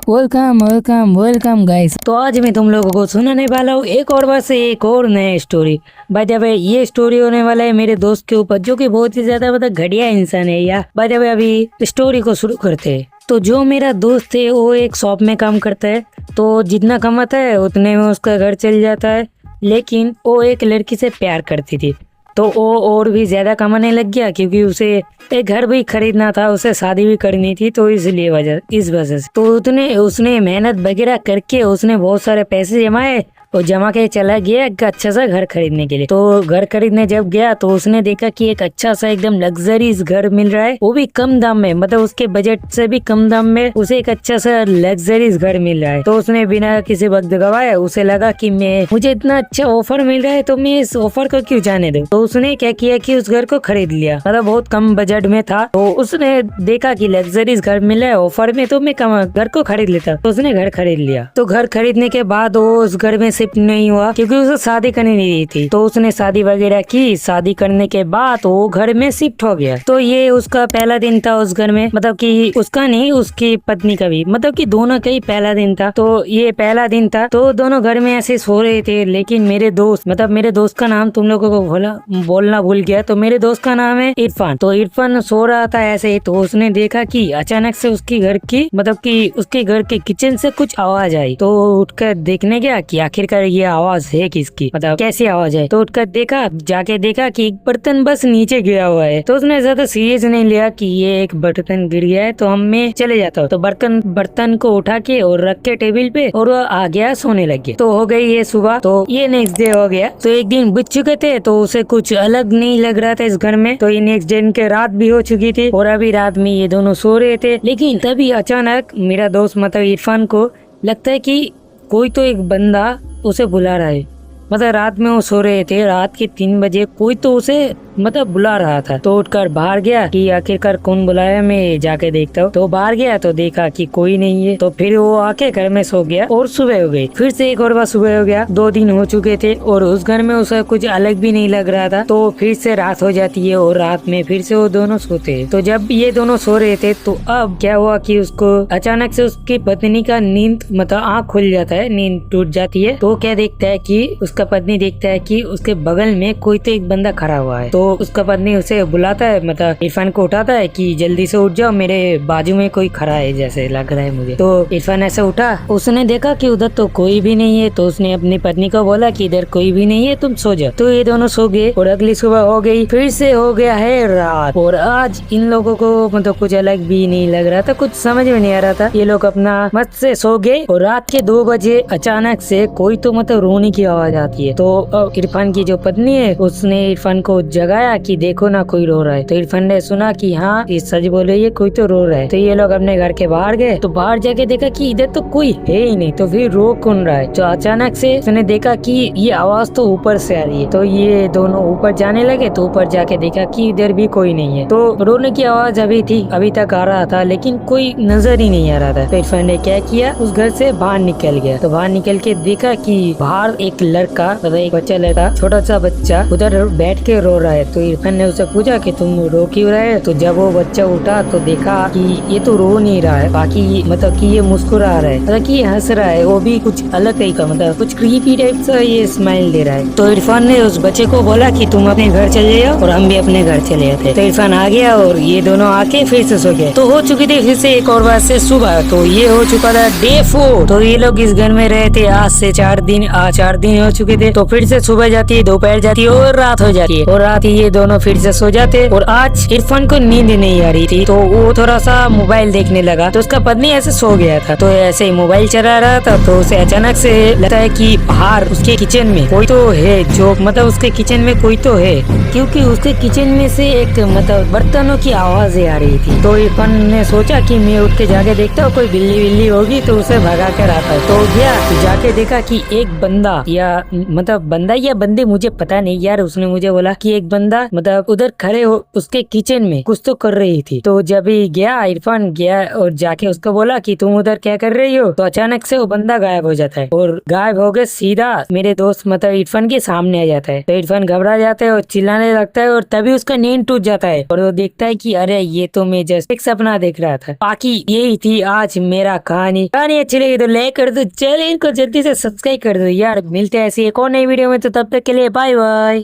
Welcome welcome welcome guys. तो आज मैं तुम लोगों को सुनाने वाला हूँ एक और बार से एक और नया स्टोरी। बाय द वे ये स्टोरी होने वाला है मेरे दोस्त के ऊपर, जो कि बहुत ही ज्यादा घटिया इंसान है। या बाय द वे अभी स्टोरी को शुरू करते हैं। तो जो मेरा दोस्त है वो एक शॉप में काम करता है, तो जितना कमाता है उतने में उसका घर चल जाता है। लेकिन वो एक लड़की से प्यार करती थी, तो वो और भी ज्यादा कमाने लग गया, क्योंकि उसे एक घर भी खरीदना था, उसे शादी भी करनी थी। तो इसलिए इस वजह से तो उसने मेहनत वगैरह करके उसने बहुत सारे पैसे जमाए और जमा के चला गया एक अच्छा सा घर खरीदने के लिए। तो घर खरीदने जब गया तो उसने देखा कि एक अच्छा सा एकदम लग्जरीज घर मिल रहा है, वो भी कम दाम में, मतलब उसके बजट से भी कम दाम में उसे एक अच्छा सा लग्जरीज घर मिल रहा है। तो उसने बिना किसी वक्त गवाए उसे लगा कि मुझे इतना अच्छा ऑफर मिल रहा है तो मैं इस ऑफर को क्यों जाने दूं। तो उसने क्या किया कि उस घर को खरीद लिया, मतलब बहुत कम बजट में था। तो उसने देखा कि लग्जरीज घर मिला है ऑफर में, तो मैं घर को खरीद लेता। तो उसने घर खरीद लिया। तो घर खरीदने के बाद वो उस घर में शिफ्ट नहीं हुआ, क्योंकि उसे शादी करनी नहीं थी। तो उसने शादी वगैरह की, शादी करने के बाद वो घर में शिफ्ट हो गया। तो ये उसका पहला दिन था उस घर में, मतलब कि उसका नहीं, उसकी पत्नी का भी, मतलब कि दोनों का ही पहला दिन था। तो ये पहला दिन था, तो दोनों घर में ऐसे सो रहे थे। लेकिन मेरे दोस्त का नाम तुम लोगों को बोलना भूल गया। तो मेरे दोस्त का नाम है इरफान। तो इरफान सो रहा था ऐसे ही, तो उसने देखा कि अचानक से उसके घर के किचन से कुछ आवाज आई। तो उठकर देखने गया कि आखिरकार ये आवाज है किसकी, मतलब कैसी आवाज है। तो उठकर जाके देखा कि एक बर्तन बस नीचे गिरा हुआ है। तो उसने ज्यादा सीरियस नहीं लिया कि ये एक बर्तन गिर गया है तो मैं चले जाता हूँ। तो बर्तन को उठा के और रख के टेबल पे और वो आ गया, सोने लग गया। तो हो गई ये सुबह, तो ये नेक्स्ट डे हो गया। तो एक दिन बीत चुके थे, तो उसे कुछ अलग नहीं लग रहा था इस घर में। तो ये नेक्स्ट डे के रात भी हो चुकी थी और अभी रात में ये दोनों सो रहे थे। लेकिन तभी अचानक मेरा दोस्त मतलब इरफान को लगता है कि कोई तो एक बंदा उसे बुला रहा है। मतलब रात में वो सो रहे थे, रात के 3 बजे कोई तो उसे मतलब बुला रहा था। तो उठकर बाहर गया कि आखिरकार कौन बुलाया, मैं जाके देखता हूँ। तो बाहर गया तो देखा कि कोई नहीं है। तो फिर वो आके घर में सो गया और सुबह हो गई। फिर से एक और बार सुबह हो गया। 2 दिन हो चुके थे और उस घर में उसे कुछ अलग भी नहीं लग रहा था। तो फिर से रात हो जाती है और रात में फिर से वो दोनों सोते हैं। तो जब ये दोनों सो रहे थे तो अब क्या हुआ कि उसको अचानक से उसकी पत्नी का नींद मतलब आँख खुल जाता है, नींद टूट जाती है। तो क्या देखता है कि उसका पत्नी देखता है कि उसके बगल में कोई तो एक बंदा खड़ा हुआ है। तो उसका पत्नी उसे बुलाता है, मतलब इरफान को उठाता है कि जल्दी से उठ जाओ, मेरे बाजू में कोई खड़ा है जैसे लग रहा है मुझे। तो इरफान ऐसे उठा, उसने देखा कि उधर तो कोई भी नहीं है। तो उसने अपनी पत्नी को बोला कि इधर कोई भी नहीं है, तुम सो जाओ। तो ये दोनों सो गए और अगली सुबह हो गई, फिर से हो गया है रात। और आज इन लोगों को मतलब कुछ अलग भी नहीं लग रहा था, कुछ समझ में नहीं आ रहा था। ये लोग अपना मस्त से सो गए और रात के 2 बजे अचानक से कोई तो मतलब रोने की आवाज आती है। तो इरफान की जो पत्नी है उसने इरफान को जगाया कि देखो ना कोई रो रहा है। तो इरफान ने सुना कि हाँ ये सच बोल रही है, कोई तो रो रहा है। तो ये लोग अपने घर के बाहर गए। तो बाहर जाके देखा कि इधर तो कोई है ही नहीं। तो फिर रो कौन रहा है। तो अचानक से उसने देखा कि ये आवाज तो ऊपर से आ रही है। तो ये दोनों ऊपर जाने लगे। तो ऊपर जाके देखा कि इधर भी कोई नहीं है। तो रोने की आवाज अभी तक आ रहा था, लेकिन कोई नजर ही नहीं आ रहा था। तो इरफान ने क्या किया, उस घर से बाहर निकल गया। तो बाहर निकल के देखा कि बाहर एक लड़का, एक बच्चा लड़का, छोटा सा बच्चा उधर बैठ के रो रहा है। तो इरफान ने उससे पूछा कि तुम रो क्यों रहे हो। तो जब वो बच्चा उठा तो देखा कि ये तो रो नहीं रहा है, बाकी मतलब कि ये मुस्कुरा रहा है, मतलब कि ये हंस रहा है, वो भी कुछ अलग तरीके का, मतलब कुछ क्रीपी टाइप सा ये स्माइल दे रहा है। तो इरफान ने उस बच्चे को बोला कि तुम अपने घर चले जाओ और हम भी अपने घर चले जाते। तो इरफान आ गया और ये दोनों आके फिर से सो गए। तो हो चुकी थी फिर से एक और बार से सुबह। तो ये हो चुका था डे 4। तो ये लोग इस घर में रहे थे आज से 4 दिन हो चुके थे। तो फिर से सुबह जाती है, दोपहर जाती है और रात हो जाती है। और रात ये दोनों फिर से सो जाते। और आज इरफान को नींद नहीं आ रही थी, तो वो थोड़ा सा मोबाइल देखने लगा। तो उसका पत्नी ऐसे सो गया था, तो ऐसे ही मोबाइल चला रहा था। तो उसे अचानक से लगता है कि बाहर उसके किचन में कोई तो है, जो मतलब उसके किचन में कोई तो है, क्योंकि उसके किचन में से एक मतलब बर्तनों की आवाजें आ रही थी। तो इरफान ने सोचा कि मैं उठ के जाके देखता हूँ, कोई बिल्ली होगी तो उसे भगा कर आता है। तो गया तो जाके देखा कि एक बंदा या बंदे मुझे पता नहीं यार, उसने मुझे बोला कि एक बंदा मतलब उधर खड़े हो उसके किचन में कुछ तो कर रही थी। तो जब ही गया इरफान गया और जाके उसको बोला कि तुम उधर क्या कर रही हो। तो अचानक से वो बंदा गायब हो जाता है और गायब हो गए सीधा मेरे दोस्त मतलब इरफान के सामने आ जाता है। तो इरफान घबरा जाता है और चिल्लाने बनाने लगता है और तभी उसका नींद टूट जाता है और वो देखता है कि अरे ये तो मैं जस्ट एक सपना देख रहा था। बाकी यही थी आज मेरा कहानी अच्छी लगी तो लाइक कर दो, चैनल को जल्दी से सब्सक्राइब कर दो यार। मिलते हैं ऐसी एक और नई वीडियो में, तो तब तक के लिए बाय बाय।